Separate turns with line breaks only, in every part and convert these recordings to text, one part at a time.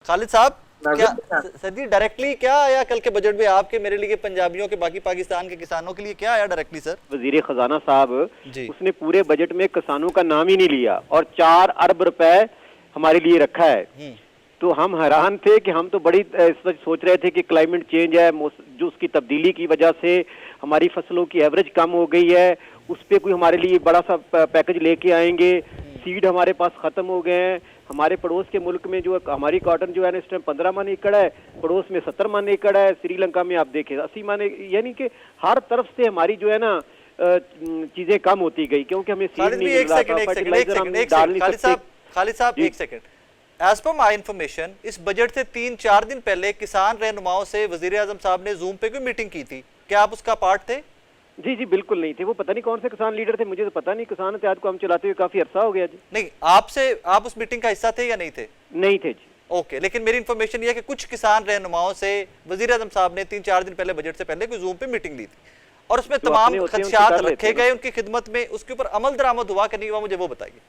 खालिद साहब, क्या
नाज़िम
सर जी डायरेक्टली क्या आया कल के बजट में आपके, मेरे लिए, पंजाबियों के, बाकी पाकिस्तान के किसानों के लिए क्या आया डायरेक्टली सर?
वजीर खजाना साहब,
जी।
उसने पूरे बजट में किसानों का नाम ही नहीं लिया और 4 अरब रुपए हमारे लिए रखा है।
हम्म।
तो हम हैरान थे कि हम तो बड़ी इस वक्त सोच रहे थे कि क्लाइमेट चेंज है, जो उसकी तब्दीली की वजह से हमारी फसलों की एवरेज कम हो गई है, उस पर कोई हमारे लिए बड़ा सा पैकेज लेके आएंगे। सीड हमारे पास खत्म हो गए हैं। हमारे पड़ोस के मुल्क में जो हमारी कॉटन जो है ना इस टाइम 15 मन एकड़ है, पड़ोस में 70 मन एकड़ है, श्रीलंका में आप देखें 80 मन, यानी कि हर तरफ से हमारी जो है ना चीजें कम होती गई, क्योंकि हमें सीड
खालिद
नहीं
भी
मिल
एक
रहा
सेकंड
था,
एक सेकंड एक
फर्टिलाइजर हम
सेकंड एक
डाल
सेकंड
नहीं
खालिद
सकते।
साहब, खालिद साहब
जी
एक सेकंड। एज पर माई इंफॉर्मेशन, इस बजट से 3-4 दिन पहले किसान रहनुमाओं से वजीर आजम साहब ने जूम पे कोई मीटिंग की थी, क्या आप उसका पार्ट थे?
जी जी बिल्कुल नहीं थे। वो पता नहीं कौन से किसान लीडर थे, मुझे तो पता नहीं। किसान इत्तेहाद को हम चलाते हुए काफी अरसा हो गया जी।
नहीं, आपसे, आप उस मीटिंग का हिस्सा थे या नहीं थे?
नहीं थे जी।
ओके, लेकिन मेरी इंफॉर्मेशन ये है कि कुछ किसान रहनुमाओं से वजीर आजम साहब ने 3-4 दिन पहले बजट से पहले कोई जूम पे मीटिंग ली थी और उसमें
जो अपने
तमाम
होते हैं उनसे
खदशात
कर लेते
रखे
हैं ना।
गए उनकी खिदमत में, उसके ऊपर अमल दरामद हुआ कि नहीं हुआ, मुझे वो बताइए।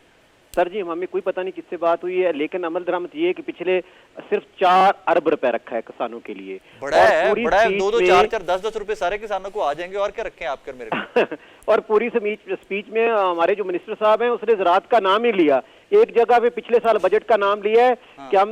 सर जी हमें कोई पता नहीं किससे बात हुई है, लेकिन अमल दरामद ये है कि पिछले सिर्फ 4 अरब रुपए रखा है किसानों के लिए।
बड़ा
और
है,
पूरी
बड़ा है।
स्पीच
2-2,
में
4-4, 10-10 रुपए सारे किसानों को आ जाएंगे, और क्या रखें आप कर मेरे लिए?
और पूरी स्पीच में हमारे जो मिनिस्टर साहब हैं उसने ज़राअत का नाम ही लिया। एक जगह पे पिछले साल बजट का नाम लिया है कि हम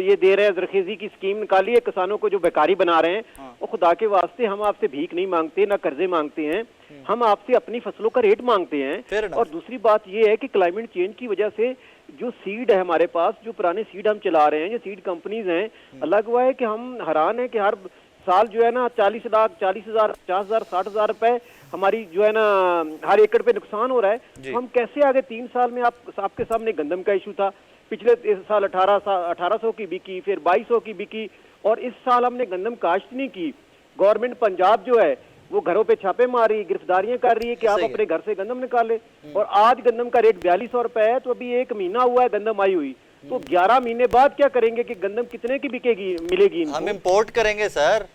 ये दे रहे हैं, ज़रख़ीज़ी की स्कीम निकाली है, किसानों को जो बेकारी बना रहे हैं। वो खुदा के वास्ते हम आपसे भीख नहीं मांगते, ना कर्जे मांगते हैं, हम आपसे अपनी फसलों का रेट मांगते हैं। और दूसरी बात ये है कि क्लाइमेट चेंज की वजह से जो सीड है हमारे पास, जो पुराने सीड हम चला रहे हैं, जो सीड कंपनीज हैं, अलग हुआ है कि हम हैरान है कि हर साल जो है ना 40 लाख, 40,000, 50,000, 60,000 रुपए हमारी जो है ना हर एकड़ पे नुकसान हो रहा है। हम कैसे आगे 3 साल में, आपके सामने गंदम का इशू था, पिछले इस साल 1800 की बिकी, फिर 2200 की बिकी, और इस साल हमने गंदम काश्त नहीं की। गवर्नमेंट पंजाब जो है वो घरों पे छापे मार रही है, गिरफ्तारियां कर रही है कि आप अपने घर से गंदम निकाले। और आज गंदम का रेट 4200 रुपए है, तो अभी 1 महीना हुआ है गंदम आई हुई, तो 11 महीने बाद क्या करेंगे कि गंदम कितने की बिकेगी, मिलेगी इनको?
हम इंपोर्ट करेंगे सर।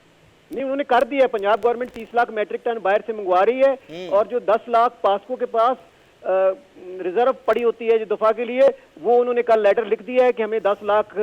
नहीं, उन्होंने कर दिया है। Punjab government 30 lakh metric ton बाहर से मंगवा रही है, और जो 10 लाख पास्को के पास रिजर्व पड़ी होती है जो दफा के लिए, वो उन्होंने कल लेटर लिख दिया है कि हमें 10 लाख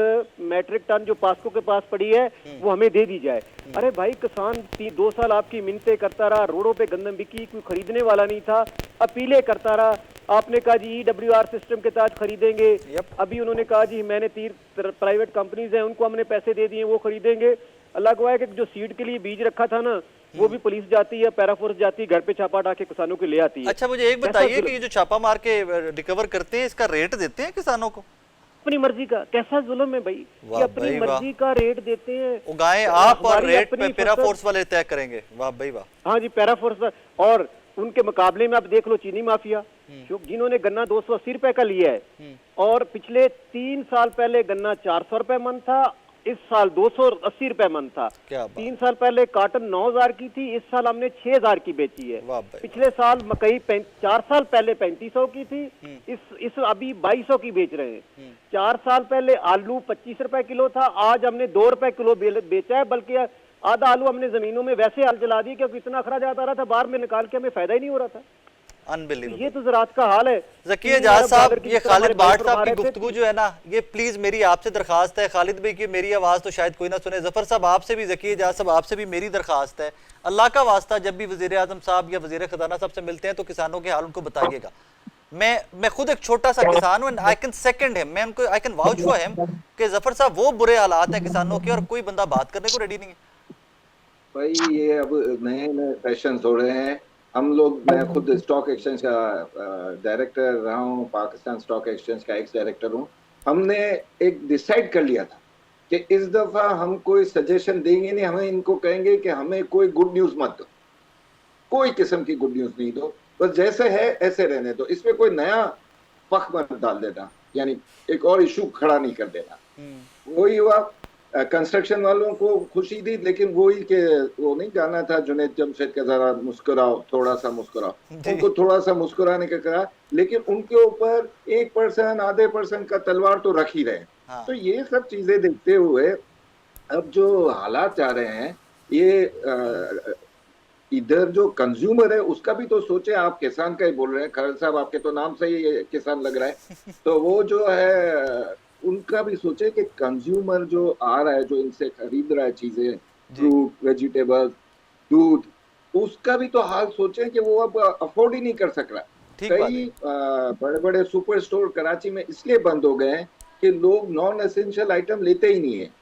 मैट्रिक टन जो पास्को के पास पड़ी है वो हमें दे दी जाए। अरे भाई, किसान 2 साल आपकी मिन्नतें करता रहा, रोडों पे गंदम बिकी, कोई खरीदने वाला नहीं था, अपीलें करता रहा। आपने कहा जी EWR सिस्टम के तहत खरीदेंगे, अभी उन्होंने कहा जी मैंने 3 प्राइवेट कंपनीज हैं उनको हमने पैसे दे दिए, वो खरीदेंगे। अलग हुआ है कि जो सीड के लिए बीज रखा था ना, वो भी पुलिस जाती है, पैराफोर्स जाती है, घर पे छापा डाल के किसानों को ले आती है।
अच्छा, मुझे एक बताइए कि ये जो छापा मार के रिकवर करते हैं, इसका रेट देते हैं किसानों को?
अपनी मर्जी का। कैसा जुल्म है भाई कि अपनी मर्जी का रेट देते हैं,
उगाएं आप और रेट पे पैराफोर्स वाले तय करेंगे। वाह भाई वाह।
हाँ जी, पैराफोर्स। और उनके मुकाबले में आप देख लो चीनी माफिया, जिन्होंने गन्ना 280 रुपए का लिया है, और पिछले 3 साल पहले गन्ना 400 रुपए मन था, इस साल 280 रुपए मन था। 3 साल पहले कॉटन 9,000 की थी, इस साल हमने 6,000 की बेची है। पिछले साल मकई 4 साल पहले 3500 की थी, इस अभी 2200 की बेच रहे हैं। 4 साल पहले आलू 25 रुपए किलो था, आज हमने 2 रुपए किलो बेचा है, बल्कि आधा आलू हमने जमीनों में वैसे हाल जला दी क्योंकि इतना अखराजात आ रहा था, बाहर में निकाल के हमें फायदा ही नहीं हो रहा था।
अनबिलीवेबल।
ये तो ज़राअत का हाल है।
ज़की एजाज साहब, ये खालिद बाट साहब की गुफ्तगू जो है ना, ये प्लीज मेरी आपसे दरखास्त है, खालिद भाई की मेरी आवाज तो शायद कोई ना सुने, जफर साहब आपसे भी, ज़की एजाज साहब आपसे भी मेरी दरखास्त है, अल्लाह का वास्ता जब भी वजीर आजम साहब या वजीर खजाना साहब से मिलते हैं तो किसानों के हाल उनको बताइएगा। मैं खुद एक छोटा सा किसान हूं, आई कैन सेकंड हिम, मैं उनको I can vouch for him कि जफर साहब वो बुरे हालात हैं किसानों के और कोई बंदा बात करने को रेडी नहीं है।
भाई ये अब नए नए फैशन हो रहे हैं। हम लोग, मैं खुद स्टॉक एक्सचेंज का डायरेक्टर रहा हूँ, पाकिस्तान स्टॉक एक्सचेंज का एक्स डायरेक्टर हूँ। हमने एक डिसाइड कर लिया था कि इस दफा हम कोई सजेशन देंगे नहीं, हमें इनको कहेंगे कि हमें कोई गुड न्यूज मत दो, कोई किस्म की गुड न्यूज नहीं दो, बस जैसे है ऐसे रहने दो, इसमें कोई नया पख मत डाल देना, यानी एक और इशू खड़ा नहीं कर देना। वही हुआ, कंस्ट्रक्शन वालों को खुशी थी, लेकिन वही के वो नहीं गाना था जुनैद जमशेद का, जरा मुस्कुराओ, थोड़ा सा मुस्कुराओ, उनको थोड़ा सा मुस्कुराने का करा, लेकिन उनके ऊपर 1%, आधे % का तलवार तो रख ही रहे। तो ये सब चीजें देखते हुए अब जो हालात जा रहे हैं, ये इधर जो कंज्यूमर है उसका भी तो सोचे। आप किसान का ही बोल रहे हैं, खैर साहब आपके तो नाम से ही किसान लग रहा है, तो वो जो है उनका भी सोचे कि कंज्यूमर जो आ रहा है, जो इनसे खरीद रहा है चीजें, फ्रूट, वेजिटेबल्स, दूध, उसका भी तो हाल सोचें कि वो अब अफोर्ड ही नहीं कर सक रहा।
ठीक बात
कई बड़े बड़े सुपर स्टोर कराची में इसलिए बंद हो गए हैं कि लोग नॉन एसेंशियल आइटम लेते ही नहीं है।